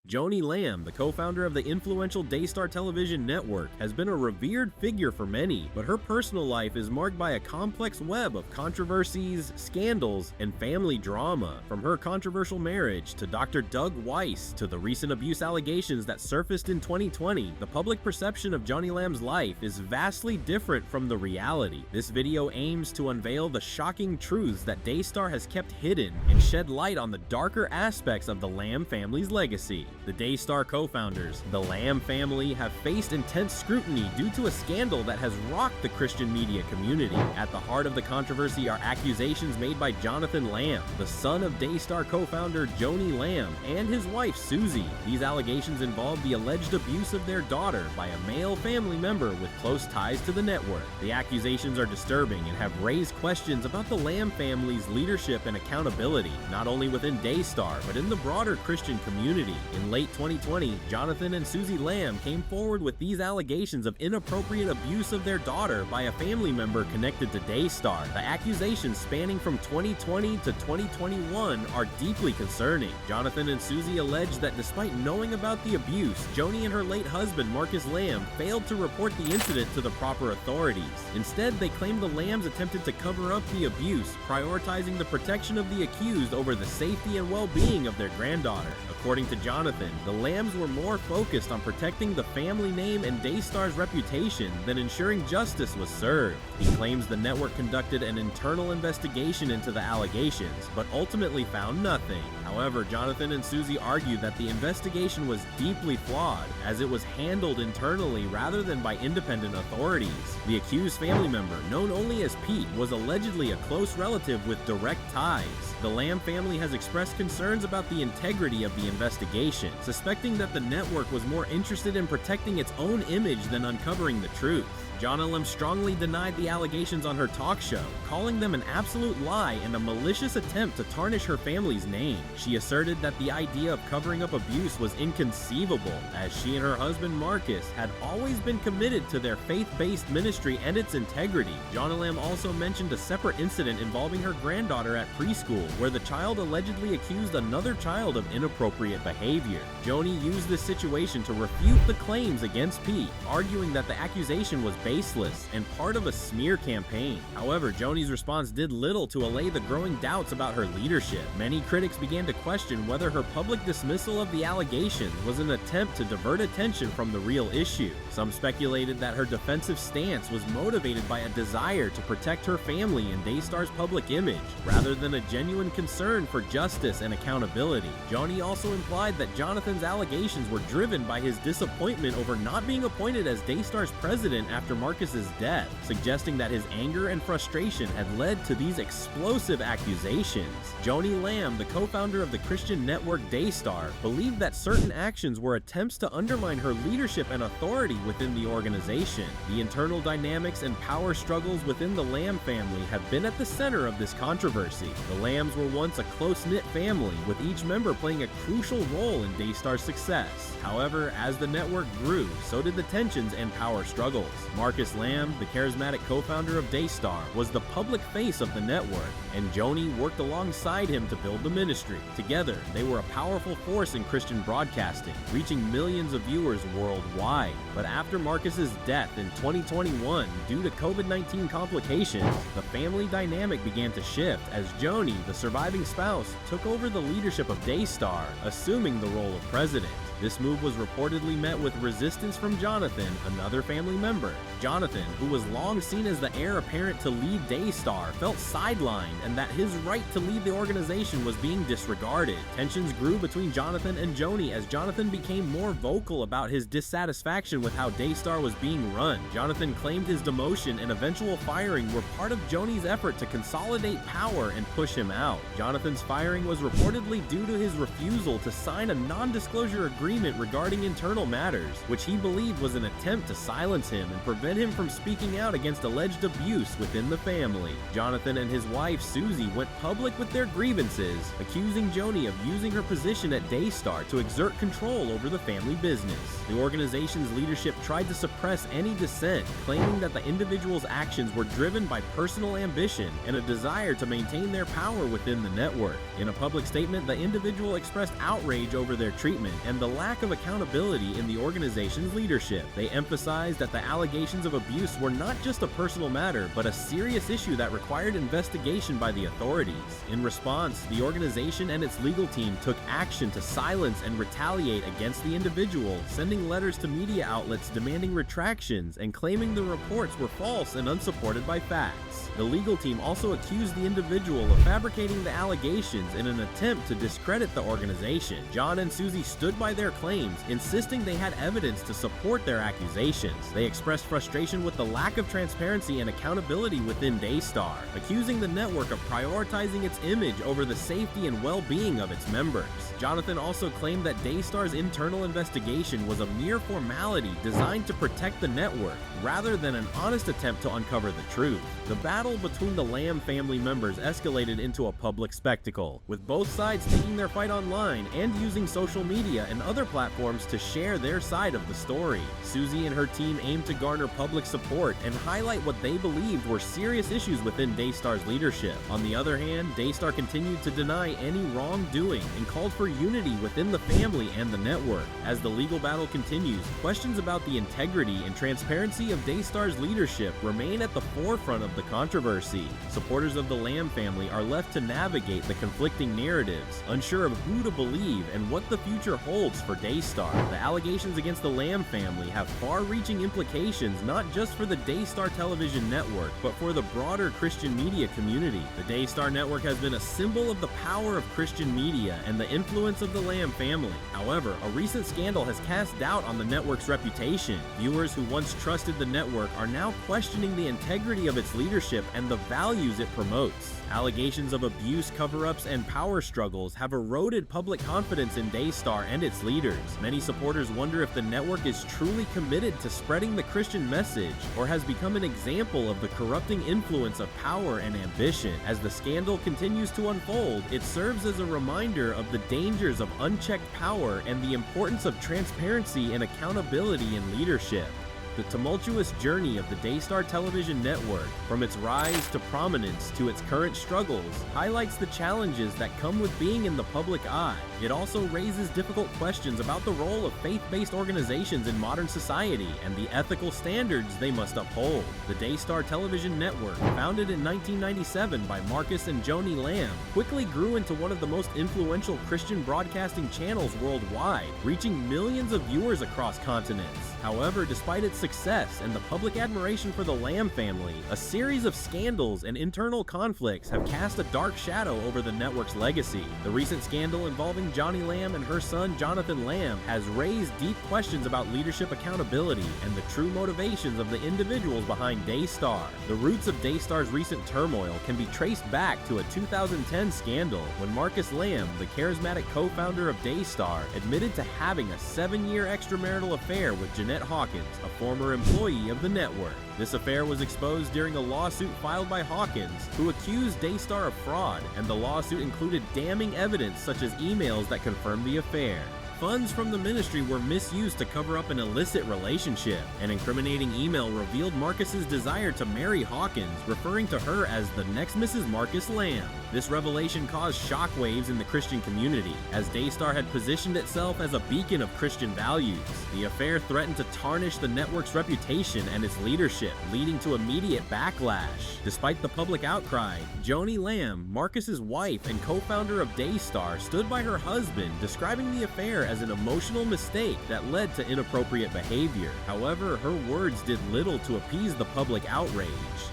Joni Lamb, the co-founder of the influential Daystar Television Network, has been a revered figure for many, but her personal life is marked by a complex web of controversies, scandals, and family drama. From her controversial marriage to Dr. Doug Weiss to the recent abuse allegations that surfaced in 2020, the public perception of Joni Lamb's life is vastly different from the reality. This video aims to unveil the shocking truths that Daystar has kept hidden and shed light on the darker aspects of the Lamb family's legacy. The Daystar co-founders, the Lamb family, have faced intense scrutiny due to a scandal that has rocked the Christian media community. At the heart of the controversy are accusations made by Jonathan Lamb, the son of Daystar co-founder Joni Lamb, and his wife Susie. These allegations involve the alleged abuse of their daughter by a male family member with close ties to the network. The accusations are disturbing and have raised questions about the Lamb family's leadership and accountability, not only within Daystar, but in the broader Christian community. In late 2020, Jonathan and Susie Lamb came forward with these allegations of inappropriate abuse of their daughter by a family member connected to Daystar. The accusations, spanning from 2020 to 2021, are deeply concerning. Jonathan and Susie allege that despite knowing about the abuse, Joni and her late husband, Marcus Lamb, failed to report the incident to the proper authorities. Instead, they claim the Lambs attempted to cover up the abuse, prioritizing the protection of the accused over the safety and well-being of their granddaughter. According to Jonathan, the Lambs were more focused on protecting the family name and Daystar's reputation than ensuring justice was served. He claims the network conducted an internal investigation into the allegations, but ultimately found nothing. However, Jonathan and Susie argue that the investigation was deeply flawed, as it was handled internally rather than by independent authorities. The accused family member, known only as Pete, was allegedly a close relative with direct ties. The Lamb family has expressed concerns about the integrity of the investigation, suspecting that the network was more interested in protecting its own image than uncovering the truth. Joni Lamb strongly denied the allegations on her talk show, calling them an absolute lie and a malicious attempt to tarnish her family's name. She asserted that the idea of covering up abuse was inconceivable, as she and her husband Marcus had always been committed to their faith-based ministry and its integrity. Joni Lamb also mentioned a separate incident involving her granddaughter at preschool, where the child allegedly accused another child of inappropriate behavior. Joni used this situation to refute the claims against Pete, arguing that the accusation was baseless and part of a smear campaign. However, Joni's response did little to allay the growing doubts about her leadership. Many critics began to question whether her public dismissal of the allegations was an attempt to divert attention from the real issue. Some speculated that her defensive stance was motivated by a desire to protect her family and Daystar's public image, rather than a genuine concern for justice and accountability. Joni also implied that Jonathan's allegations were driven by his disappointment over not being appointed as Daystar's president after Marcus's death, suggesting that his anger and frustration had led to these explosive accusations. Joni Lamb, the co-founder of the Christian network Daystar, believed that certain actions were attempts to undermine her leadership and authority within the organization. The internal dynamics and power struggles within the Lamb family have been at the center of this controversy. The Lambs were once a close-knit family, with each member playing a crucial role in Daystar's success. However, as the network grew, so did the tensions and power struggles. Marcus Lamb, the charismatic co-founder of Daystar, was the public face of the network, and Joni worked alongside him to build the ministry. Together, they were a powerful force in Christian broadcasting, reaching millions of viewers worldwide. But after Marcus's death in 2021, due to COVID-19 complications, the family dynamic began to shift as Joni, the surviving spouse, took over the leadership of Daystar, assuming the role of president. This move was reportedly met with resistance from Jonathan, another family member. Jonathan, who was long seen as the heir apparent to lead Daystar, felt sidelined and that his right to lead the organization was being disregarded. Tensions grew between Jonathan and Joni as Jonathan became more vocal about his dissatisfaction with how Daystar was being run. Jonathan claimed his demotion and eventual firing were part of Joni's effort to consolidate power and push him out. Jonathan's firing was reportedly due to his refusal to sign a non-disclosure agreement regarding internal matters, which he believed was an attempt to silence him and prevent him from speaking out against alleged abuse within the family. Jonathan and his wife Susie went public with their grievances, accusing Joni of using her position at Daystar to exert control over the family business. The organization's leadership tried to suppress any dissent, claiming that the individual's actions were driven by personal ambition and a desire to maintain their power within the network. In a public statement, the individual expressed outrage over their treatment and the lack of accountability in the organization's leadership. They emphasized that the allegations of abuse were not just a personal matter, but a serious issue that required investigation by the authorities. In response, the organization and its legal team took action to silence and retaliate against the individual, sending letters to media outlets demanding retractions and claiming the reports were false and unsupported by facts. The legal team also accused the individual of fabricating the allegations in an attempt to discredit the organization. John and Susie stood by their claims, insisting they had evidence to support their accusations. They expressed frustration with the lack of transparency and accountability within Daystar, accusing the network of prioritizing its image over the safety and well-being of its members. Jonathan also claimed that Daystar's internal investigation was a mere formality designed to protect the network, rather than an honest attempt to uncover the truth. The battle between the Lamb family members escalated into a public spectacle, with both sides taking their fight online and using social media and other platforms to share their side of the story. Susie and her team aimed to garner public support and highlight what they believed were serious issues within Daystar's leadership. On the other hand, Daystar continued to deny any wrongdoing and called for unity within the family and the network. As the legal battle continues, questions about the integrity and transparency of Daystar's leadership remain at the forefront of the controversy. Supporters of the Lamb family are left to navigate the conflicting narratives, unsure of who to believe and what the future holds for Daystar. The allegations against the Lamb family have far-reaching implications not just for the Daystar Television Network, but for the broader Christian media community. The Daystar Network has been a symbol of the power of Christian media and the influence of the Lamb family. However, a recent scandal has cast doubt on the network's reputation. Viewers who once trusted the network are now questioning the integrity of its leadership and the values it promotes. Allegations of abuse, cover-ups, and power struggles have eroded public confidence in Daystar and its leaders. Many supporters wonder if the network is truly committed to spreading the Christian message, or has become an example of the corrupting influence of power and ambition. As the scandal continues to unfold, it serves as a reminder of the dangers of unchecked power and the importance of transparency and accountability in leadership. The tumultuous journey of the Daystar Television Network, from its rise to prominence to its current struggles, highlights the challenges that come with being in the public eye. It also raises difficult questions about the role of faith-based organizations in modern society and the ethical standards they must uphold. The Daystar Television Network, founded in 1997 by Marcus and Joni Lamb, quickly grew into one of the most influential Christian broadcasting channels worldwide, reaching millions of viewers across continents. However, despite its success and the public admiration for the Lamb family, a series of scandals and internal conflicts have cast a dark shadow over the network's legacy. The recent scandal involving Joni Lamb and her son Jonathan Lamb has raised deep questions about leadership accountability and the true motivations of the individuals behind Daystar. The roots of Daystar's recent turmoil can be traced back to a 2010 scandal when Marcus Lamb, the charismatic co-founder of Daystar, admitted to having a 7-year extramarital affair with Jeanette Hawkins, a former employee of the network. This affair was exposed during a lawsuit filed by Hawkins, who accused Daystar of fraud, and the lawsuit included damning evidence such as emails that confirmed the affair. Funds from the ministry were misused to cover up an illicit relationship. An incriminating email revealed Marcus's desire to marry Hawkins, referring to her as the next Mrs. Marcus Lamb. This revelation caused shockwaves in the Christian community, as Daystar had positioned itself as a beacon of Christian values. The affair threatened to tarnish the network's reputation and its leadership, leading to immediate backlash. Despite the public outcry, Joni Lamb, Marcus's wife and co-founder of Daystar, stood by her husband, describing the affair as an emotional mistake that led to inappropriate behavior. However, her words did little to appease the public outrage.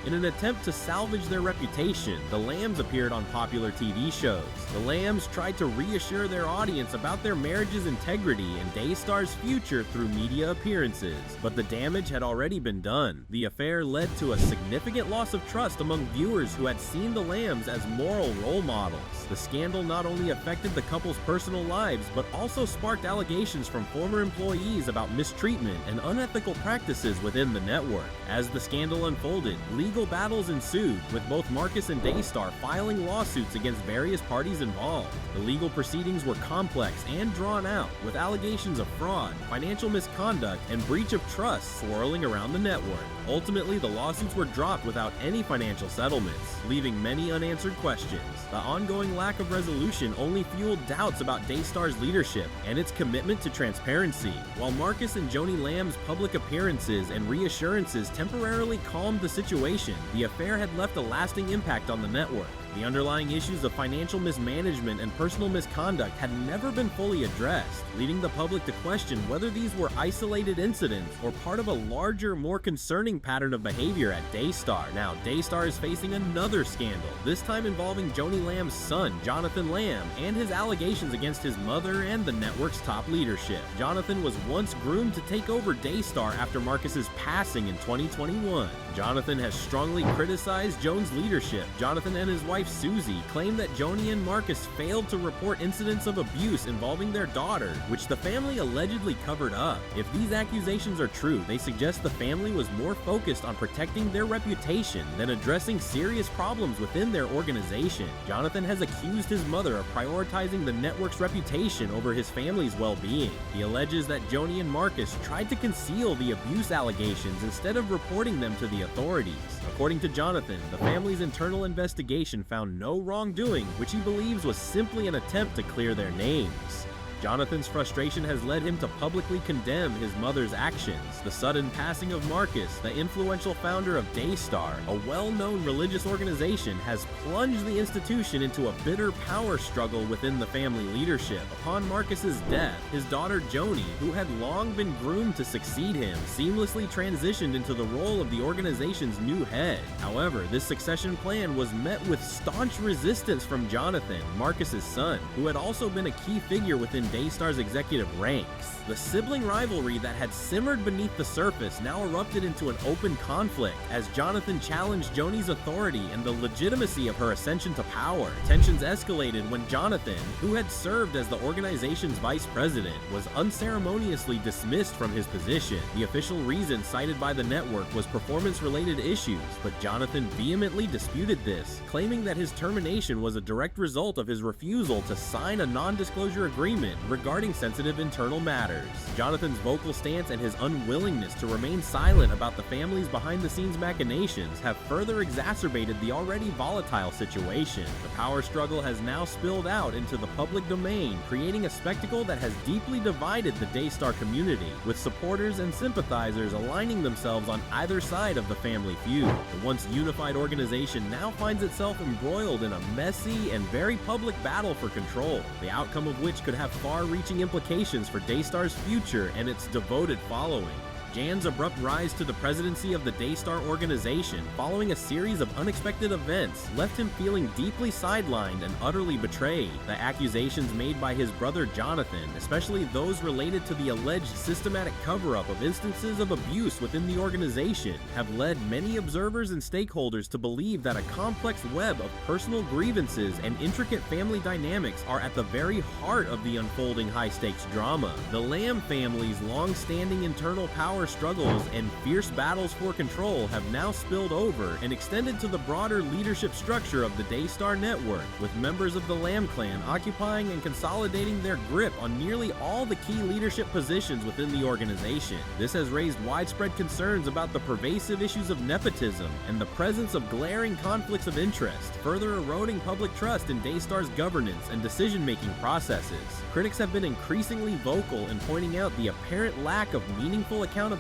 In an attempt to salvage their reputation, the Lambs appeared on popular TV shows. The Lambs tried to reassure their audience about their marriage's integrity and Daystar's future through media appearances, but the damage had already been done. The affair led to a significant loss of trust among viewers who had seen the Lambs as moral role models. The scandal not only affected the couple's personal lives, but also sparked allegations from former employees about mistreatment and unethical practices within the network. As the scandal unfolded, legal battles ensued, with both Marcus and Daystar filing lawsuits against various parties involved. The legal proceedings were complex and drawn out, with allegations of fraud, financial misconduct, and breach of trust swirling around the network. Ultimately, the lawsuits were dropped without any financial settlements, leaving many unanswered questions. The ongoing lack of resolution only fueled doubts about Daystar's leadership and and its commitment to transparency. While Marcus and Joni Lamb's public appearances and reassurances temporarily calmed the situation, the affair had left a lasting impact on the network. The underlying issues of financial mismanagement and personal misconduct had never been fully addressed, leading the public to question whether these were isolated incidents or part of a larger, more concerning pattern of behavior at Daystar. Now, Daystar is facing another scandal, this time involving Joni Lamb's son, Jonathan Lamb, and his allegations against his mother and the network's top leadership. Jonathan was once groomed to take over Daystar after Marcus's passing in 2021. Jonathan has strongly criticized Joan's leadership. Jonathan and his wife Susie claim that Joni and Marcus failed to report incidents of abuse involving their daughter, which the family allegedly covered up. If these accusations are true, they suggest the family was more focused on protecting their reputation than addressing serious problems within their organization. Jonathan has accused his mother of prioritizing the network's reputation over his family's well-being. He alleges that Joni and Marcus tried to conceal the abuse allegations instead of reporting them to the authorities. According to Jonathan, the family's internal investigation found no wrongdoing, which he believes was simply an attempt to clear their names. Jonathan's frustration has led him to publicly condemn his mother's actions. The sudden passing of Marcus, the influential founder of Daystar, a well-known religious organization, has plunged the institution into a bitter power struggle within the family leadership. Upon Marcus's death, his daughter Joni, who had long been groomed to succeed him, seamlessly transitioned into the role of the organization's new head. However, this succession plan was met with staunch resistance from Jonathan, Marcus's son, who had also been a key figure within Daystar's executive ranks. The sibling rivalry that had simmered beneath the surface now erupted into an open conflict as Jonathan challenged Joni's authority and the legitimacy of her ascension to power. Tensions escalated when Jonathan, who had served as the organization's vice president, was unceremoniously dismissed from his position. The official reason cited by the network was performance-related issues, but Jonathan vehemently disputed this, claiming that his termination was a direct result of his refusal to sign a non-disclosure agreement regarding sensitive internal matters. Jonathan's vocal stance and his unwillingness to remain silent about the family's behind-the-scenes machinations have further exacerbated the already volatile situation. The power struggle has now spilled out into the public domain, creating a spectacle that has deeply divided the Daystar community, with supporters and sympathizers aligning themselves on either side of the family feud. The once unified organization now finds itself embroiled in a messy and very public battle for control, the outcome of which could have far-reaching implications for Daystar's future and its devoted following. Jan's abrupt rise to the presidency of the Daystar organization following a series of unexpected events left him feeling deeply sidelined and utterly betrayed. The accusations made by his brother Jonathan, especially those related to the alleged systematic cover-up of instances of abuse within the organization, have led many observers and stakeholders to believe that a complex web of personal grievances and intricate family dynamics are at the very heart of the unfolding high-stakes drama. The Lamb family's long-standing internal power struggles and fierce battles for control have now spilled over and extended to the broader leadership structure of the Daystar network, with members of the Lamb clan occupying and consolidating their grip on nearly all the key leadership positions within the organization. This has raised widespread concerns about the pervasive issues of nepotism and the presence of glaring conflicts of interest, further eroding public trust in Daystar's governance and decision-making processes. Critics have been increasingly vocal in pointing out the apparent lack of meaningful accountability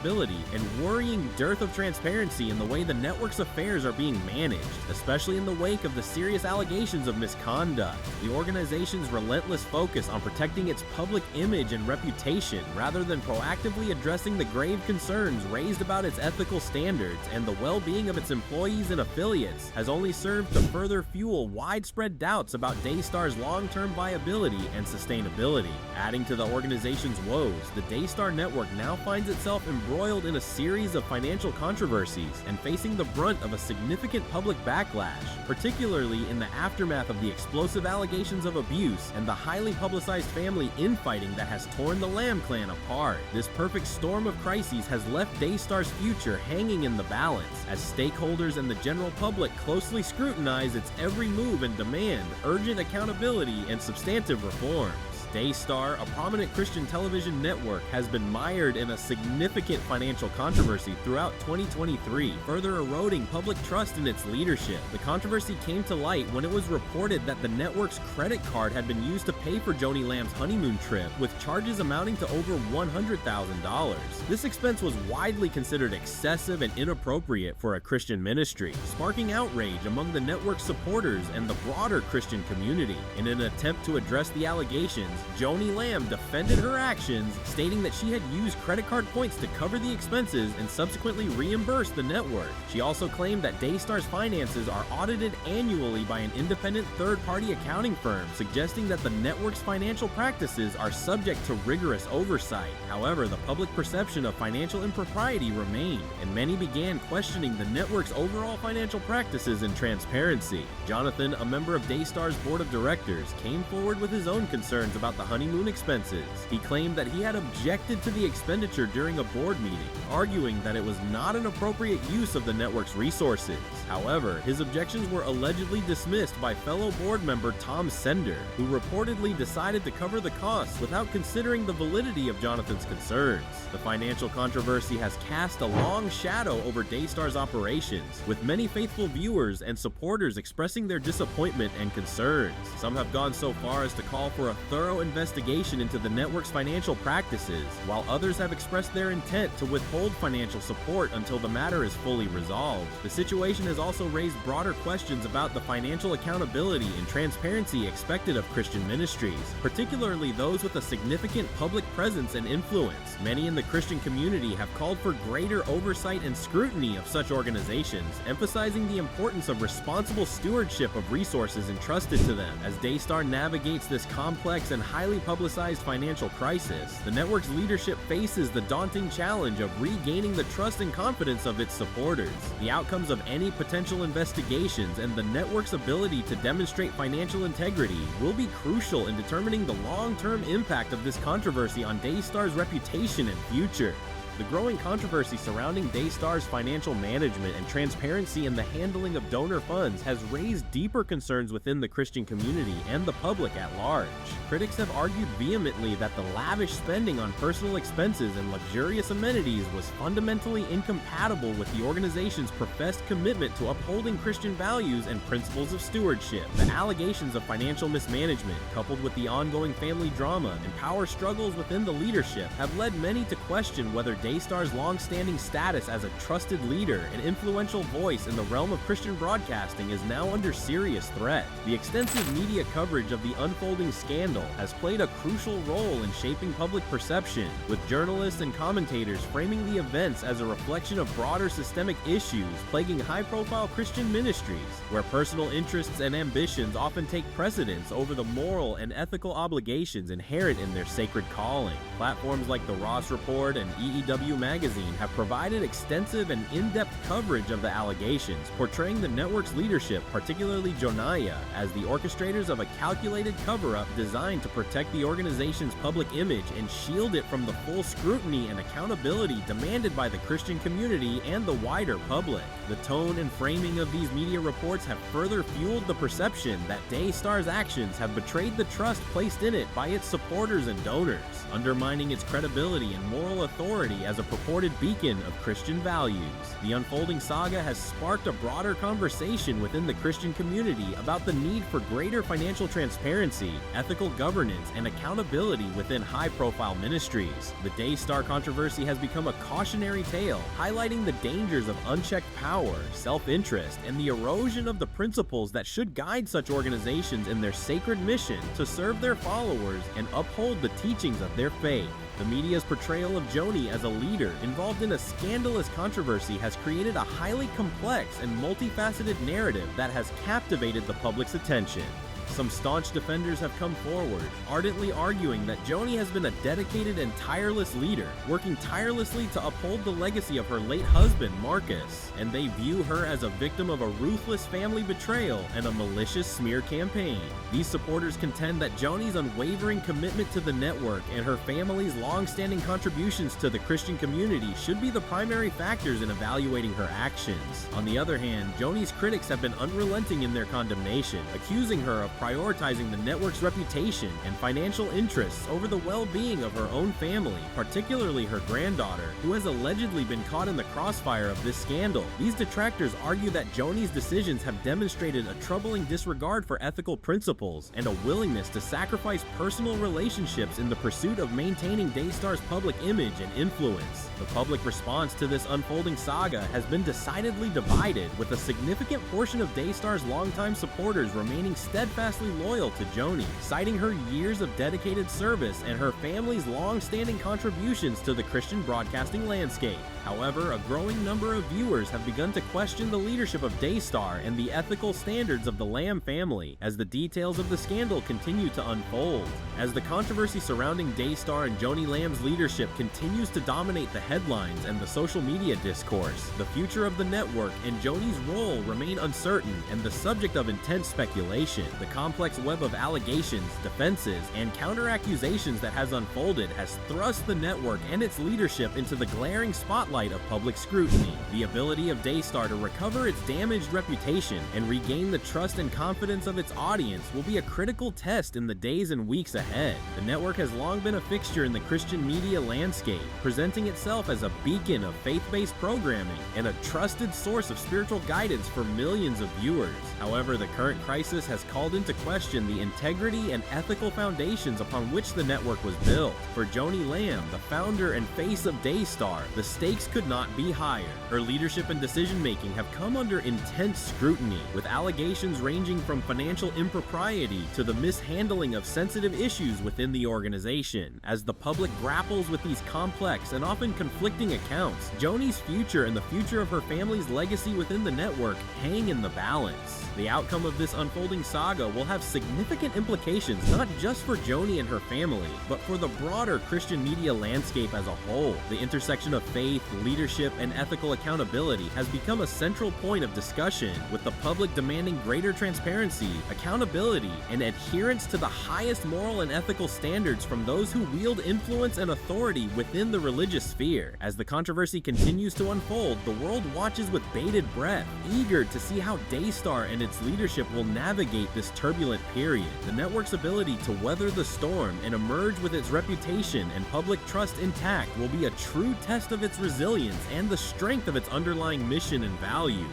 and worrying dearth of transparency in the way the network's affairs are being managed, especially in the wake of the serious allegations of misconduct. The organization's relentless focus on protecting its public image and reputation, rather than proactively addressing the grave concerns raised about its ethical standards and the well-being of its employees and affiliates, has only served to further fuel widespread doubts about Daystar's long-term viability and sustainability. Adding to the organization's woes, the Daystar network now finds itself embroiled in a series of financial controversies and facing the brunt of a significant public backlash, particularly in the aftermath of the explosive allegations of abuse and the highly publicized family infighting that has torn the Lamb clan apart. This perfect storm of crises has left Daystar's future hanging in the balance, as stakeholders and the general public closely scrutinize its every move and demand urgent accountability and substantive reforms. Daystar, a prominent Christian television network, has been mired in a significant financial controversy throughout 2023, further eroding public trust in its leadership. The controversy came to light when it was reported that the network's credit card had been used to pay for Joni Lamb's honeymoon trip, with charges amounting to over $100,000. This expense was widely considered excessive and inappropriate for a Christian ministry, sparking outrage among the network's supporters and the broader Christian community. In an attempt to address the allegations, Joni Lamb defended her actions, stating that she had used credit card points to cover the expenses and subsequently reimbursed the network. She also claimed that Daystar's finances are audited annually by an independent third-party accounting firm, suggesting that the network's financial practices are subject to rigorous oversight. However, the public perception of financial impropriety remained, and many began questioning the network's overall financial practices and transparency. Jonathan, a member of Daystar's board of directors, came forward with his own concerns about the honeymoon expenses. He claimed that he had objected to the expenditure during a board meeting, arguing that it was not an appropriate use of the network's resources. However, his objections were allegedly dismissed by fellow board member Tom Sender, who reportedly decided to cover the costs without considering the validity of Jonathan's concerns. The financial controversy has cast a long shadow over Daystar's operations, with many faithful viewers and supporters expressing their disappointment and concerns. Some have gone so far as to call for a thorough investigation into the network's financial practices, while others have expressed their intent to withhold financial support until the matter is fully resolved. The situation has also raised broader questions about the financial accountability and transparency expected of Christian ministries, particularly those with a significant public presence and influence. Many in the Christian community have called for greater oversight and scrutiny of such organizations, emphasizing the importance of responsible stewardship of resources entrusted to them. As Daystar navigates this complex and highly publicized financial crisis, the network's leadership faces the daunting challenge of regaining the trust and confidence of its supporters. The outcomes of any potential investigations and the network's ability to demonstrate financial integrity will be crucial in determining the long-term impact of this controversy on Daystar's reputation and future. The growing controversy surrounding Daystar's financial management and transparency in the handling of donor funds has raised deeper concerns within the Christian community and the public at large. Critics have argued vehemently that the lavish spending on personal expenses and luxurious amenities was fundamentally incompatible with the organization's professed commitment to upholding Christian values and principles of stewardship. The allegations of financial mismanagement, coupled with the ongoing family drama and power struggles within the leadership, have led many to question whether Daystar's long-standing status as a trusted leader and influential voice in the realm of Christian broadcasting is now under serious threat. The extensive media coverage of the unfolding scandal has played a crucial role in shaping public perception, with journalists and commentators framing the events as a reflection of broader systemic issues plaguing high-profile Christian ministries, where personal interests and ambitions often take precedence over the moral and ethical obligations inherent in their sacred calling. Platforms like the Ross Report and EEW Magazine have provided extensive and in-depth coverage of the allegations, portraying the network's leadership, particularly Joni, as the orchestrators of a calculated cover-up designed to protect the organization's public image and shield it from the full scrutiny and accountability demanded by the Christian community and the wider public. The tone and framing of these media reports have further fueled the perception that Daystar's actions have betrayed the trust placed in it by its supporters and donors, undermining its credibility and moral authority as a purported beacon of Christian values. The unfolding saga has sparked a broader conversation within the Christian community about the need for greater financial transparency, ethical governance, and accountability within high-profile ministries. The Daystar controversy has become a cautionary tale, highlighting the dangers of unchecked power, self-interest, and the erosion of the principles that should guide such organizations in their sacred mission to serve their followers and uphold the teachings of their faith. The media's portrayal of Joni as a leader involved in a scandalous controversy has created a highly complex and multifaceted narrative that has captivated the public's attention. Some staunch defenders have come forward, ardently arguing that Joni has been a dedicated and tireless leader, working tirelessly to uphold the legacy of her late husband, Marcus, and they view her as a victim of a ruthless family betrayal and a malicious smear campaign. These supporters contend that Joni's unwavering commitment to the network and her family's long-standing contributions to the Christian community should be the primary factors in evaluating her actions. On the other hand, Joni's critics have been unrelenting in their condemnation, accusing her of prioritizing the network's reputation and financial interests over the well-being of her own family, particularly her granddaughter, who has allegedly been caught in the crossfire of this scandal. These detractors argue that Joni's decisions have demonstrated a troubling disregard for ethical principles and a willingness to sacrifice personal relationships in the pursuit of maintaining Daystar's public image and influence. The public response to this unfolding saga has been decidedly divided, with a significant portion of Daystar's longtime supporters remaining steadfastly loyal to Joni, citing her years of dedicated service and her family's long-standing contributions to the Christian broadcasting landscape. However, a growing number of viewers have begun to question the leadership of Daystar and the ethical standards of the Lamb family as the details of the scandal continue to unfold. As the controversy surrounding Daystar and Joni Lamb's leadership continues to dominate the headlines and the social media discourse, the future of the network and Joni's role remain uncertain and the subject of intense speculation. The complex web of allegations, defenses, and counter-accusations that has unfolded has thrust the network and its leadership into the glaring spotlight of public scrutiny. The ability of Daystar to recover its damaged reputation and regain the trust and confidence of its audience will be a critical test in the days and weeks ahead. The network has long been a fixture in the Christian media landscape, presenting itself as a beacon of faith-based programming and a trusted source of spiritual guidance for millions of viewers. However, the current crisis has called into question the integrity and ethical foundations upon which the network was built. For Joni Lamb, the founder and face of Daystar, the stakes could not be higher. Her leadership and decision-making have come under intense scrutiny, with allegations ranging from financial impropriety to the mishandling of sensitive issues within the organization. As the public grapples with these complex and often conflicting accounts, Joni's future and the future of her family's legacy within the network hang in the balance. The outcome of this unfolding saga will have significant implications not just for Joni and her family, but for the broader Christian media landscape as a whole. The intersection of faith, leadership, and ethical accountability has become a central point of discussion, with the public demanding greater transparency, accountability, and adherence to the highest moral and ethical standards from those who wield influence and authority within the religious sphere. As the controversy continues to unfold, the world watches with bated breath, eager to see how Daystar and its leadership will navigate this turbulent period. The network's ability to weather the storm and emerge with its reputation and public trust intact will be a true test of its resilience and the strength of its underlying mission and values.